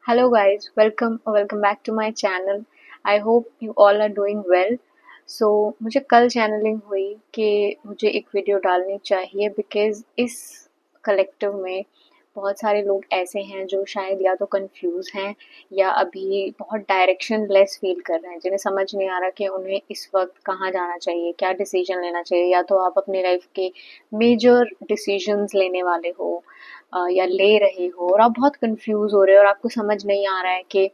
Hello guys, welcome back to my channel. I hope you all are doing well. So मुझे कल channelling हुई कि मुझे एक वीडियो डालनी चाहिए बिकॉज़ इस कलेक्टिव में बहुत सारे लोग ऐसे हैं जो शायद या तो कंफ्यूज हैं या अभी बहुत डायरेक्शन लेस फील कर रहे हैं, जिन्हें समझ नहीं आ रहा कि उन्हें इस वक्त कहाँ जाना चाहिए, क्या डिसीजन लेना चाहिए। या तो आप अपनी लाइफ के मेजर डिसीजंस लेने वाले हो या ले रहे हो और आप बहुत कंफ्यूज हो रहे हो और आपको समझ नहीं आ रहा है कि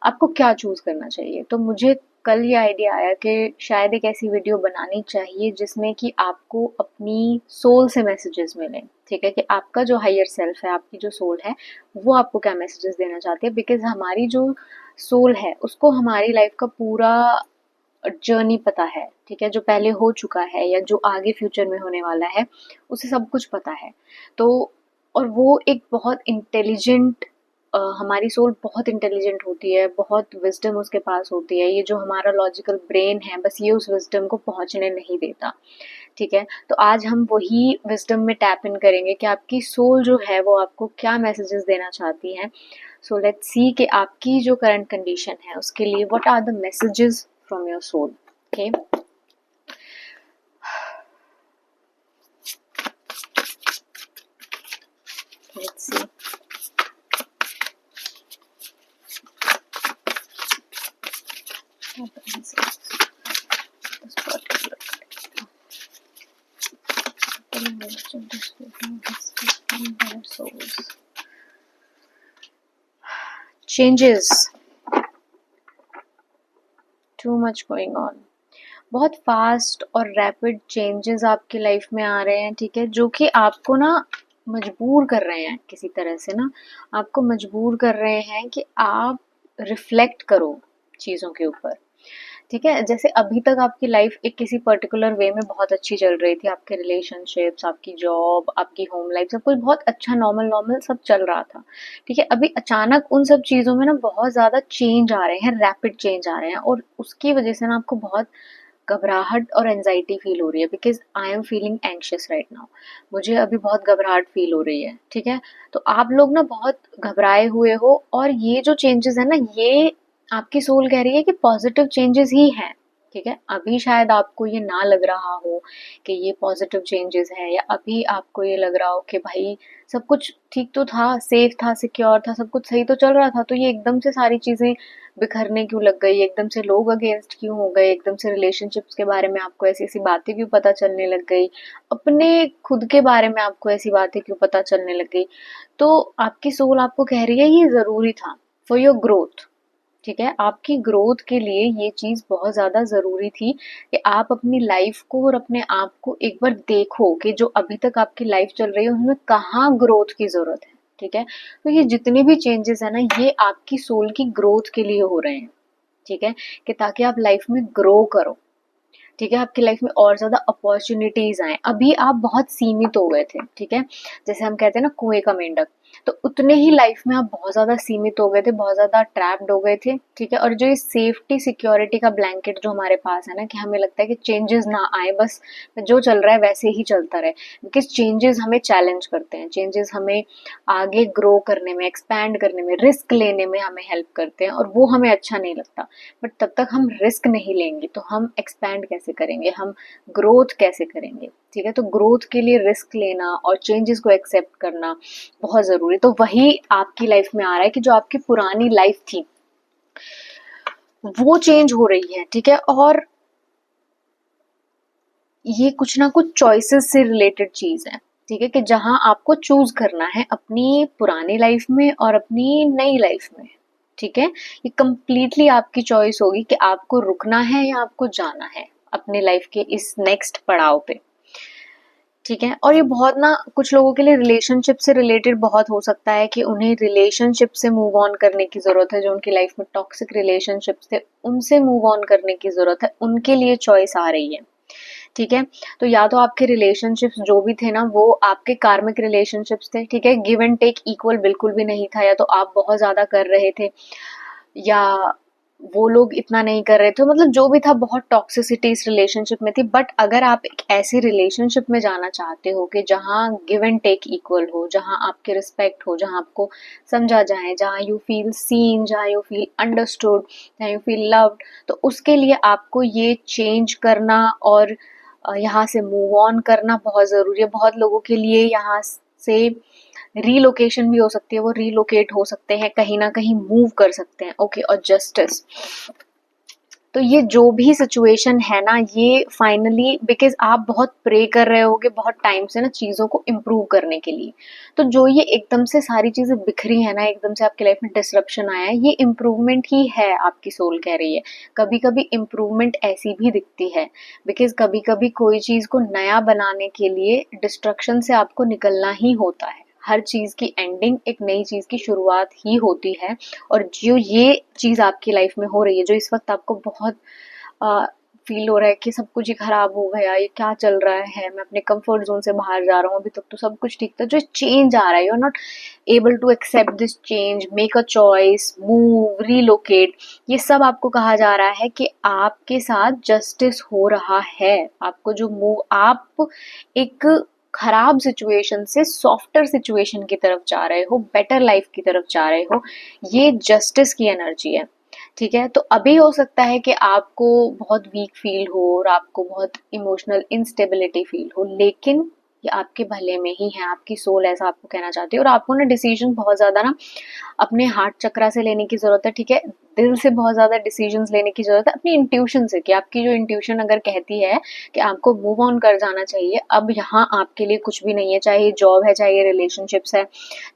आपको क्या चूज करना चाहिए। तो मुझे कल ये आइडिया आया कि शायद एक ऐसी वीडियो बनानी चाहिए जिसमें कि आपको अपनी सोल से मैसेजेस मिलें। ठीक है, कि आपका जो हायर सेल्फ है, आपकी जो सोल है, वो आपको क्या मैसेजेस देना चाहती है। बिकॉज हमारी जो सोल है उसको हमारी लाइफ का पूरा जर्नी पता है। ठीक है, जो पहले हो चुका है या जो आगे फ्यूचर में होने वाला है उसे सब कुछ पता है। तो और वो एक बहुत इंटेलिजेंट, हमारी सोल बहुत इंटेलिजेंट होती है, बहुत विजडम उसके पास होती है। ये जो हमारा लॉजिकल ब्रेन है बस ये उस विजडम को पहुंचने नहीं देता। ठीक है, तो आज हम वही विजडम में टैप इन करेंगे कि आपकी सोल जो है वो आपको क्या मैसेजेस देना चाहती है। सो लेट्स सी कि आपकी जो करंट कंडीशन है उसके लिए what are the messages from your soul. Okay, let's see. Changes, too much going on. बहुत फास्ट और रैपिड चेंजेस आपकी लाइफ में आ रहे हैं। ठीक है, जो कि आपको ना मजबूर कर रहे हैं, किसी तरह से ना आपको मजबूर कर रहे हैं कि आप रिफ्लेक्ट करो चीज़ों के ऊपर। ठीक है, जैसे अभी तक आपकी लाइफ एक किसी पर्टिकुलर वे में बहुत अच्छी चल रही थी, आपके रिलेशनशिप्स, आपकी जॉब, आपकी होम लाइफ, सब कुछ बहुत अच्छा नॉर्मल नॉर्मल सब चल रहा था। ठीक है, अभी अचानक उन सब चीज़ों में ना बहुत ज़्यादा चेंज आ रहे हैं, रैपिड चेंज आ रहे हैं और उसकी वजह से ना आपको बहुत घबराहट और एंजाइटी फील हो रही है। Because I am feeling anxious right now. मुझे अभी बहुत घबराहट फील हो रही है। ठीक है, तो आप लोग ना बहुत घबराए हुए हो और ये जो चेंजेस है ना, ये आपकी सोल कह रही है कि पॉजिटिव चेंजेस ही हैं। ठीक है, अभी शायद आपको ये ना लग रहा हो कि ये पॉजिटिव चेंजेस है, या अभी आपको ये लग रहा हो कि भाई सब कुछ ठीक तो था, सेफ था, सिक्योर था, सब कुछ सही तो चल रहा था, तो ये एकदम से सारी चीजें बिखरने क्यों लग गई, एकदम से लोग अगेंस्ट क्यों हो गए, एकदम से रिलेशनशिप्स के बारे में आपको ऐसी ऐसी बातें क्यों पता चलने लग गई, अपने खुद के बारे में आपको ऐसी बातें क्यों पता चलने लग गई। तो आपकी सोल आपको कह रही है ये जरूरी था फॉर योर ग्रोथ। ठीक है, आपकी ग्रोथ के लिए ये चीज बहुत ज्यादा जरूरी थी कि आप अपनी लाइफ को और अपने आप को एक बार देखो कि जो अभी तक आपकी लाइफ चल रही है उसमें कहाँ ग्रोथ की जरूरत है। ठीक है, तो ये जितने भी चेंजेस है ना, ये आपकी सोल की ग्रोथ के लिए हो रहे हैं। ठीक है, कि ताकि आप लाइफ में ग्रो करो। ठीक है, आपकी लाइफ में और ज्यादा अपॉर्चुनिटीज आए। अभी आप बहुत सीमित हो गए थे। ठीक है, जैसे हम कहते हैं ना कुएं का मेंढक, तो उतने ही लाइफ में आप बहुत ज्यादा सीमित हो गए थे, बहुत ज्यादा ट्रैप्ड हो गए थे। ठीक है, और जो ये सेफ्टी सिक्योरिटी का ब्लैंकेट जो हमारे पास है ना, कि हमें लगता है कि चेंजेस ना आए, बस जो चल रहा है वैसे ही चलता रहे। बिकॉज चेंजेस हमें चैलेंज करते हैं, चेंजेस हमें आगे ग्रो करने में, एक्सपैंड करने में, रिस्क लेने में हमें हेल्प करते हैं और वो हमें अच्छा नहीं लगता। बट तब तक हम रिस्क नहीं लेंगे तो हम एक्सपैंड कैसे करेंगे, हम ग्रोथ कैसे करेंगे। ठीक है, तो ग्रोथ के लिए रिस्क लेना और चेंजेस को एक्सेप्ट करना बहुत जरूरी। तो वही आपकी लाइफ में आ रहा है कि जो आपकी पुरानी लाइफ थी वो चेंज हो रही है। ठीक है, और ये कुछ ना कुछ चॉइसेस से रिलेटेड चीज है। ठीक है, कि जहां आपको चूज करना है अपनी पुरानी लाइफ में और अपनी नई लाइफ में। ठीक है, ये कंप्लीटली आपकी चॉइस होगी कि आपको रुकना है या आपको जाना है अपने लाइफ के इस नेक्स्ट पड़ाव पे। ठीक है, और ये बहुत ना कुछ लोगों के लिए रिलेशनशिप से रिलेटेड बहुत हो सकता है कि उन्हें रिलेशनशिप से मूव ऑन करने की जरूरत है। जो उनकी लाइफ में टॉक्सिक रिलेशनशिप्स थे उनसे मूव ऑन करने की जरूरत है, उनके लिए चॉइस आ रही है। ठीक है, तो या तो आपके रिलेशनशिप्स जो भी थे ना वो आपके कार्मिक रिलेशनशिप्स थे। ठीक है, गिव एंड टेक इक्वल बिल्कुल भी नहीं था, या तो आप बहुत ज्यादा कर रहे थे या वो लोग इतना नहीं कर रहे थे, मतलब जो भी था बहुत टॉक्सिसिटी इस रिलेशनशिप में थी। बट अगर आप एक ऐसी रिलेशनशिप में जाना चाहते हो कि जहाँ गिव एंड टेक इक्वल हो, जहाँ आपके रिस्पेक्ट हो, जहाँ आपको समझा जाए, जहाँ यू फील सीन, जहाँ यू फील अंडरस्टूड, जहाँ यू फील लव्ड, तो उसके लिए आपको ये चेंज करना और यहाँ से मूव ऑन करना बहुत ज़रूरी है। बहुत लोगों के लिए यहाँ से रीलोकेशन भी हो सकती है, वो रीलोकेट हो सकते हैं, कहीं ना कहीं मूव कर सकते हैं। ओके, और जस्टिस, तो ये जो भी सिचुएशन है ना, ये फाइनली बिकॉज आप बहुत प्रे कर रहे होगे बहुत टाइम से ना चीज़ों को इम्प्रूव करने के लिए, तो जो ये एकदम से सारी चीज़ें बिखरी है ना, एकदम से आपकी लाइफ में डिसरप्शन आया है, ये इम्प्रूवमेंट ही है, आपकी सोल कह रही है। कभी कभी इम्प्रूवमेंट ऐसी भी दिखती है, बिकॉज कभी कभी कोई चीज़ को नया बनाने के लिए डिस्ट्रक्शन से आपको निकलना ही होता है। हर चीज़ की एंडिंग एक नई चीज़ की शुरुआत ही होती है। और जो ये चीज़ आपकी लाइफ में हो रही है, जो इस वक्त आपको बहुत फील हो रहा है कि सब कुछ ही खराब हो गया, ये क्या चल रहा है, मैं अपने कंफर्ट जोन से बाहर जा रहा हूँ, अभी तक तो सब कुछ ठीक था, जो चेंज आ रहा है, you are not able to accept this change, make a choice, move, relocate, ये सब आपको कहा जा रहा है कि आपके साथ जस्टिस हो रहा है। आपको जो मूव, आप एक खराब सिचुएशन से सॉफ्टर सिचुएशन की तरफ जा रहे हो, बेटर लाइफ की तरफ जा रहे हो, ये जस्टिस की एनर्जी है। ठीक है, तो अभी हो सकता है कि आपको बहुत वीक फील हो और आपको बहुत इमोशनल इंस्टेबिलिटी फील हो, लेकिन ये आपके भले में ही है, आपकी सोल ऐसा आपको कहना चाहती है। और आपको ना डिसीजन बहुत ज्यादा ना अपने हार्ट चक्रा से लेने की जरूरत है, ठीक है, दिल से बहुत ज्यादा डिसीजंस लेने की जरूरत है, अपनी इंट्यूशन से, कि आपकी जो इंट्यूशन अगर कहती है कि आपको मूव ऑन कर जाना चाहिए, अब यहाँ आपके लिए कुछ भी नहीं है, चाहे ये जॉब है, चाहे ये रिलेशनशिप्स है,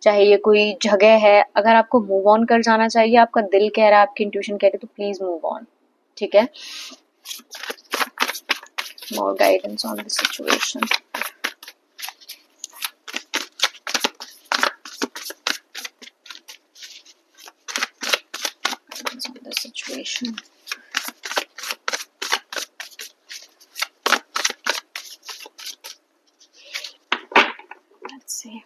चाहे ये कोई जगह है, अगर आपको मूव ऑन कर जाना चाहिए, आपका दिल कह रहा है, आपकी इंट्यूशन कह रही है, तो प्लीज मूव ऑन। ठीक है, मोर guidance on the situation. The situation. Let's see.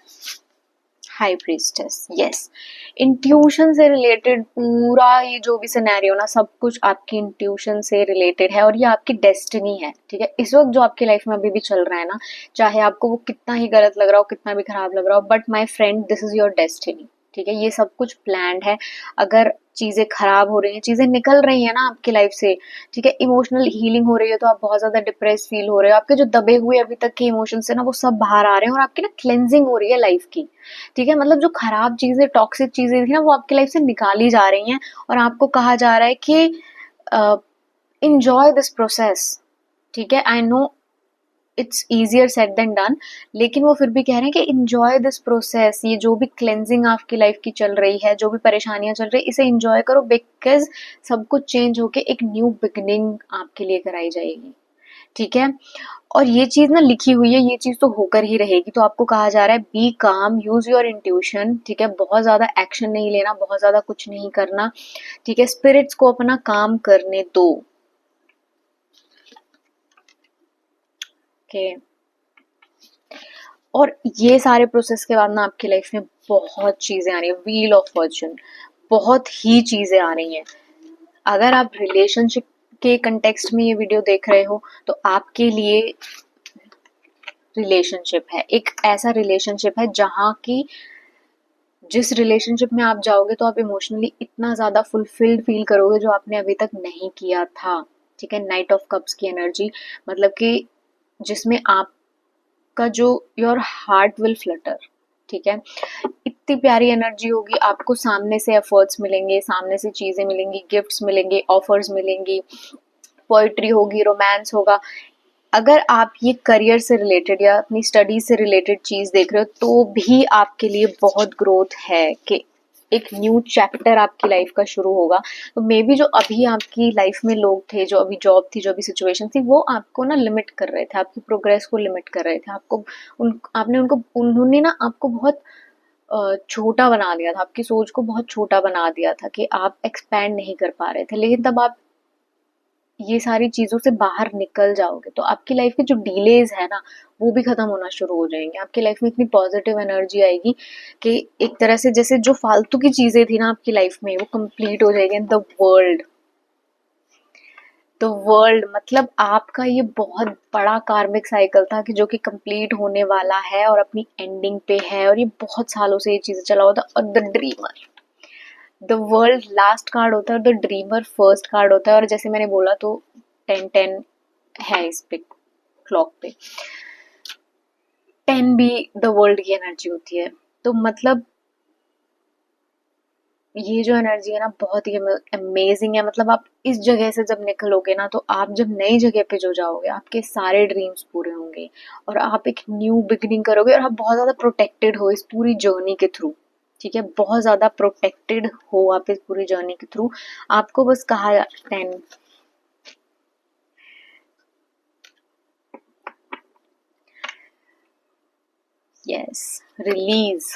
High priestess, yes, intuition से रिलेटेड पूरा ये जो भी सिनेरियो ना, सब कुछ आपकी इंट्यूशन से रिलेटेड है और ये आपकी डेस्टिनी है। ठीक है, इस वक्त जो आपकी लाइफ में अभी भी चल रहा है ना, चाहे आपको वो कितना ही गलत लग रहा हो, कितना भी खराब लग रहा हो, but my friend, this is your destiny. ठीक है, ये सब कुछ प्लान्ड है। अगर चीजें खराब हो रही हैं, चीजें निकल रही है ना आपकी लाइफ से, ठीक है, इमोशनल हीलिंग हो रही है, तो आप बहुत ज्यादा डिप्रेस फील हो रहे हो, आपके जो दबे हुए अभी तक के इमोशंस है ना, वो सब बाहर आ रहे हैं और आपकी ना क्लेंजिंग हो रही है लाइफ की। ठीक है, मतलब जो खराब चीजें, टॉक्सिक चीजें थी ना, वो आपकी लाइफ से निकाली जा रही हैं और आपको कहा जा रहा है कि इंजॉय दिस प्रोसेस। ठीक है, I know it's easier said than done, लेकिन वो फिर भी कह रहे हैं कि इंजॉय दिस प्रोसेस, ये जो भी क्लेंजिंग आपकी लाइफ की चल रही है, जो भी परेशानियां चल रही है, इसे इंजॉय करो, बिकॉज सब कुछ चेंज होके एक न्यू बिगनिंग आपके लिए कराई जाएगी। ठीक है, और ये चीज ना लिखी हुई है, ये चीज तो होकर ही रहेगी। तो आपको कहा जा रहा है बी काम, यूज योर इंट्यूशन। ठीक है, बहुत ज्यादा एक्शन नहीं लेना, बहुत ज्यादा कुछ नहीं करना। ठीक है, स्पिरिट्स को अपना काम करने दो। ओके, और ये सारे प्रोसेस के बाद ना आपकी लाइफ में बहुत चीजें आ रही है, व्हील ऑफ फॉर्चून, बहुत ही चीजें आ रही हैं। अगर आप रिलेशनशिप के कंटेक्स्ट में ये वीडियो देख रहे हो, तो आपके लिए रिलेशनशिप है, एक ऐसा रिलेशनशिप है जहाँ की, जिस रिलेशनशिप में आप जाओगे तो आप इमोशनली इतना ज्यादा फुलफिल्ड फील करोगे जो आपने अभी तक नहीं किया था। ठीक है, नाइट ऑफ कप्स की एनर्जी, मतलब कि जिसमें आपका जो योर हार्ट विल फ्लटर। ठीक है, इतनी प्यारी एनर्जी होगी, आपको सामने से एफर्ट्स मिलेंगे, सामने से चीजें मिलेंगी, गिफ्ट्स मिलेंगे, ऑफर्स मिलेंगी, पोइट्री होगी, रोमांस होगा। अगर आप ये करियर से रिलेटेड या अपनी स्टडी से रिलेटेड चीज देख रहे हो, तो भी आपके लिए बहुत ग्रोथ है कि एक न्यू चैप्टर आपकी लाइफ का शुरू होगा। तो मे बी जो अभी आपकी लाइफ में लोग थे, जो अभी जॉब थी, जो अभी सिचुएशन थी, वो आपको ना लिमिट कर रहे थे, आपकी प्रोग्रेस को लिमिट कर रहे थे, आपको उन्होंने ना आपको बहुत छोटा बना दिया था, आपकी सोच को बहुत छोटा बना दिया था कि आप एक्सपैंड नहीं कर पा रहे थे। लेकिन तब आप ये सारी चीजों से बाहर निकल जाओगे तो आपकी लाइफ के जो डिलेज है ना, वो भी खत्म होना शुरू हो जाएंगे। आपकी लाइफ में इतनी पॉजिटिव एनर्जी आएगी कि एक तरह से जैसे जो फालतू की चीजें थी ना आपकी लाइफ में, वो कंप्लीट हो जाएगी in the world. The world, मतलब आपका ये बहुत बड़ा कार्मिक साइकिल था कि जो कि कंप्लीट होने वाला है और अपनी एंडिंग पे है, और ये बहुत सालों से ये चीजें चला हुआ था। और the dreamer, the world last card होता है और द ड्रीमर फर्स्ट कार्ड होता है। और जैसे मैंने बोला तो 10-10 है इस पे, क्लॉक पे 10 भी द वर्ल्ड की एनर्जी होती है। तो मतलब ये जो एनर्जी है ना बहुत ही अमेजिंग है। मतलब आप इस जगह से जब निकलोगे ना, तो आप जब नई जगह पे जो जाओगे, आपके सारे ड्रीम्स पूरे होंगे और आप एक न्यू बिगिनिंग करोगे, और आप बहुत ज्यादा प्रोटेक्टेड हो इस पूरी जर्नी के थ्रू। ठीक है, बहुत ज्यादा प्रोटेक्टेड हो आप इस पूरी जर्नी के थ्रू। आपको बस कहा 10, यस, रिलीज।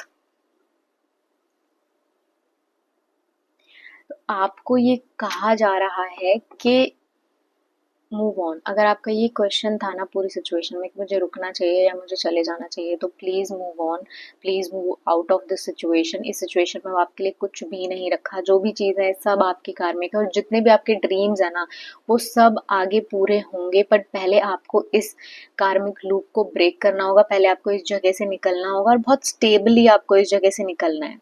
आपको ये कहा जा रहा है कि मूव ऑन। अगर आपका ये क्वेश्चन था ना पूरी सिचुएशन में कि मुझे रुकना चाहिए या मुझे चले जाना चाहिए, तो please move on, please move out of this situation. इस सिचुएशन में आपके लिए कुछ भी नहीं रखा। जो भी चीज है सब आपकी कार्मिक है, और जितने भी आपके ड्रीम्स है ना वो सब आगे पूरे होंगे। बट पहले आपको इस कार्मिक लूप को ब्रेक करना होगा, पहले आपको इस जगह से निकलना होगा, और बहुत स्टेबली आपको इस जगह से निकलना है।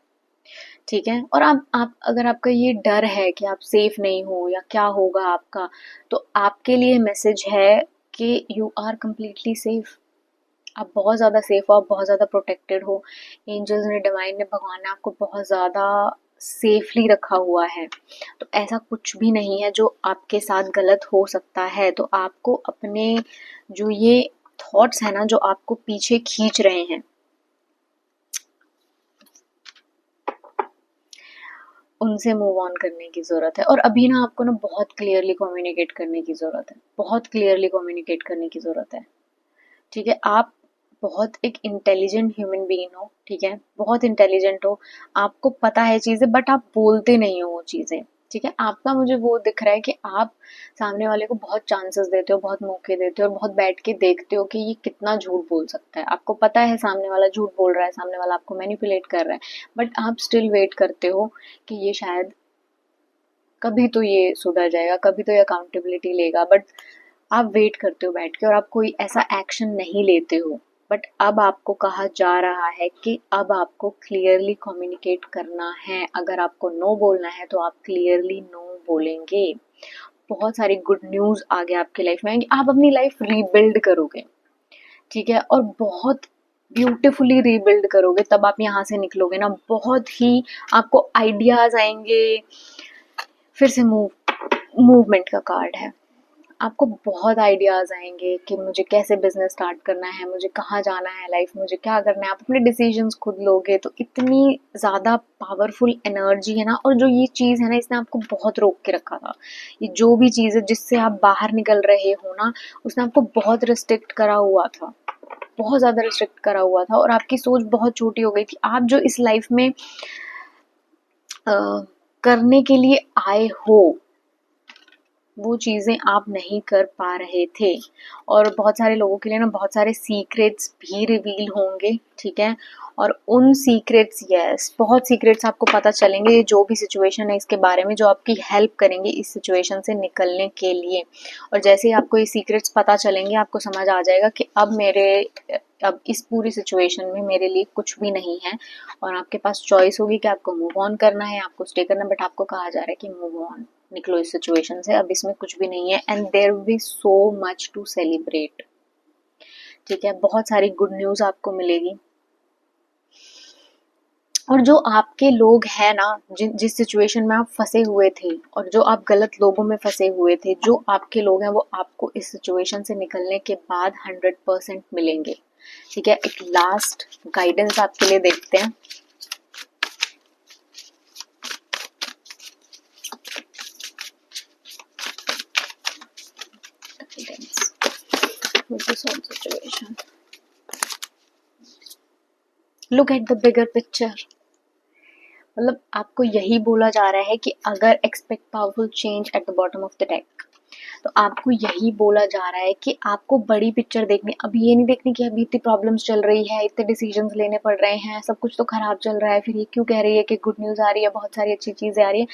ठीक है, और आप अगर आपका ये डर है कि आप सेफ नहीं हो या क्या होगा आपका, तो आपके लिए मैसेज है कि यू आर कंप्लीटली सेफ। आप बहुत ज़्यादा सेफ हो, आप बहुत ज़्यादा प्रोटेक्टेड हो। एंजल्स ने, डिवाइन ने, भगवान ने आपको बहुत ज़्यादा सेफली रखा हुआ है। तो ऐसा कुछ भी नहीं है जो आपके साथ गलत हो सकता है। तो आपको अपने जो ये थॉट्स है ना जो आपको पीछे खींच रहे हैं, उनसे मूव ऑन करने की ज़रूरत है। और अभी ना आपको ना बहुत क्लियरली कम्युनिकेट करने की ज़रूरत है, बहुत क्लियरली कम्युनिकेट करने की ज़रूरत है। ठीक है, आप बहुत एक इंटेलिजेंट ह्यूमन बीइंग हो। ठीक है, बहुत इंटेलिजेंट हो, आपको पता है चीज़ें, बट आप बोलते नहीं हो वो चीज़ें। ठीक है, आपका मुझे वो दिख रहा है कि आप सामने वाले को बहुत चांसेस देते हो, बहुत मौके देते हो, और बहुत बैठ के देखते हो कि ये कितना झूठ बोल सकता है। आपको पता है सामने वाला झूठ बोल रहा है, सामने वाला आपको मैनिपुलेट कर रहा है, बट आप स्टिल वेट करते हो कि ये शायद कभी तो ये सुधर जाएगा, कभी तो ये अकाउंटेबिलिटी लेगा। बट आप वेट करते हो बैठ के, और आप कोई ऐसा एक्शन नहीं लेते हो। बट अब आपको कहा जा रहा है कि अब आपको क्लियरली कम्युनिकेट करना है। अगर आपको नो बोलना है तो आप क्लियरली नो बोलेंगे। बहुत सारी गुड न्यूज आगे आपकी लाइफ में आएंगी, आप अपनी लाइफ रीबिल्ड करोगे। ठीक है, और बहुत ब्यूटिफुली रीबिल्ड करोगे। तब आप यहाँ से निकलोगे ना, बहुत ही आपको आइडियाज आएंगे। फिर से मूवमेंट का कार्ड है। आपको बहुत आइडियाज आएंगे कि मुझे कैसे बिजनेस स्टार्ट करना है, मुझे कहाँ जाना है लाइफ, मुझे क्या करना है। आप अपने डिसीजंस खुद लोगे, तो इतनी ज़्यादा पावरफुल एनर्जी है ना। और जो ये चीज़ है ना, इसने आपको बहुत रोक के रखा था। ये जो भी चीज़ है जिससे आप बाहर निकल रहे हो ना, उसने आपको बहुत रिस्ट्रिक्ट करा हुआ था, बहुत ज़्यादा रिस्ट्रिक्ट करा हुआ था। और आपकी सोच बहुत छोटी हो गई थी। आप जो इस लाइफ में करने के लिए आए हो, वो चीज़ें आप नहीं कर पा रहे थे। और बहुत सारे लोगों के लिए ना बहुत सारे सीक्रेट्स भी रिवील होंगे। ठीक है, और उन सीक्रेट्स, यस, बहुत सीक्रेट्स आपको पता चलेंगे। जो भी सिचुएशन है इसके बारे में, जो आपकी हेल्प करेंगे इस सिचुएशन से निकलने के लिए। और जैसे ही आपको ये सीक्रेट्स पता चलेंगे, आपको समझ आ जाएगा कि अब इस पूरी सिचुएशन में मेरे लिए कुछ भी नहीं है। और आपके पास चॉइस होगी कि आपको मूव ऑन करना है, आपको स्टे करना है। बट आपको कहा जा रहा है कि मूव ऑन, निकलो इस सिचुएशन से, अब इसमें कुछ भी नहीं है। And there will be so much to celebrate. ठीक है, बहुत सारी गुड न्यूज आपको मिलेगी। और जो आपके लोग हैं ना, जिस सिचुएशन में आप फंसे हुए थे, और जो आप गलत लोगों में फंसे हुए थे, जो आपके लोग हैं वो आपको इस सिचुएशन से निकलने के बाद 100% मिलेंगे। ठीक है, एक लास्ट गाइडेंस आपके लिए देखते हैं। Situation, look at the bigger picture. मतलब आपको यही बोला जा रहा है कि अगर expect powerful change at the bottom of the deck, तो आपको यही बोला जा रहा है कि आपको बड़ी पिक्चर देखनी। अभी ये नहीं देखनी कि अभी इतनी प्रॉब्लम्स चल रही है, इतने डिसीजंस लेने पड़ रहे हैं, सब कुछ तो खराब चल रहा है, फिर ये क्यों कह रही है कि गुड न्यूज आ रही है, बहुत सारी अच्छी चीजें आ रही है।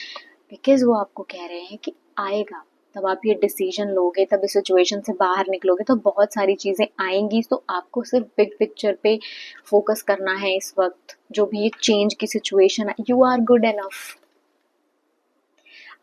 बिकॉज वो आपको कह रहे हैं कि आएगा, तब आप ये डिसीजन लोगे, तब इस सिचुएशन से बाहर निकलोगे, तो बहुत सारी चीज़ें आएंगी। तो आपको सिर्फ बिग पिक्चर पे फोकस करना है इस वक्त। जो भी एक चेंज की सिचुएशन है, यू आर गुड एनफ।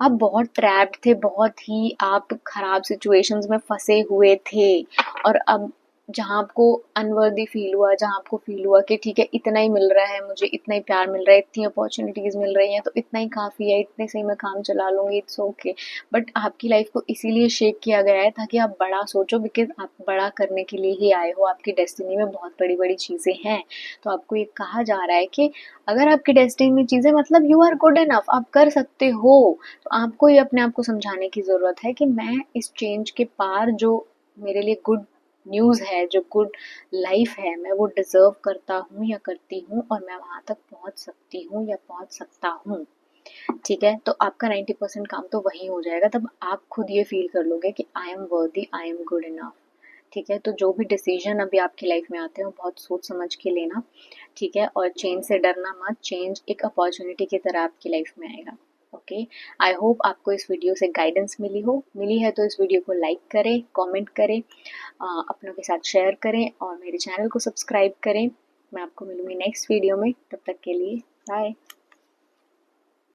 आप बहुत ट्रैप्ड थे, बहुत ही आप खराब सिचुएशंस में फंसे हुए थे, और अब जहाँ आपको अनवर्दी फील हुआ, जहाँ आपको फील हुआ कि ठीक है इतना ही मिल रहा है मुझे, इतना ही प्यार मिल रहा है, इतनी अपॉर्चुनिटीज मिल रही हैं, तो इतना ही काफ़ी है, इतने से ही मैं काम चला लूँगी, इट्स ओके। बट आपकी लाइफ को इसीलिए शेक किया गया है ताकि आप बड़ा सोचो, बिकॉज आप बड़ा करने के लिए ही आए हो। आपकी डेस्टिनी में बहुत बड़ी बड़ी चीज़ें हैं। तो आपको ये कहा जा रहा है कि अगर आपकी डेस्टिनी में चीज़ें, मतलब यू आर गुड इनफ, आप कर सकते हो। तो आपको ये अपने आप को समझाने की ज़रूरत है कि मैं इस चेंज के पार, जो मेरे लिए गुड न्यूज़ है, जो गुड लाइफ है, मैं वो डिज़र्व करता हूँ या करती हूँ, और मैं वहाँ तक पहुँच सकती हूँ या पहुँच सकता हूँ। ठीक है, तो आपका 90% काम तो वही हो जाएगा। तब आप खुद ये फील कर लोगे कि आई एम वर्दी, आई एम गुड इनफ। ठीक है, तो जो भी डिसीजन अभी आपकी लाइफ में आते हैं वो बहुत सोच समझ के लेना। ठीक है, और चेंज से डरना मत, चेंज एक अपॉर्चुनिटी की तरह आपकी लाइफ में आएगा। ओके, आई होप आपको इस वीडियो से गाइडेंस मिली है तो इस वीडियो को लाइक करें, कमेंट करें, अपनों के साथ शेयर करें, और मेरे चैनल को सब्सक्राइब करें। मैं आपको मिलूंगी नेक्स्ट वीडियो में, तब तक के लिए बाय।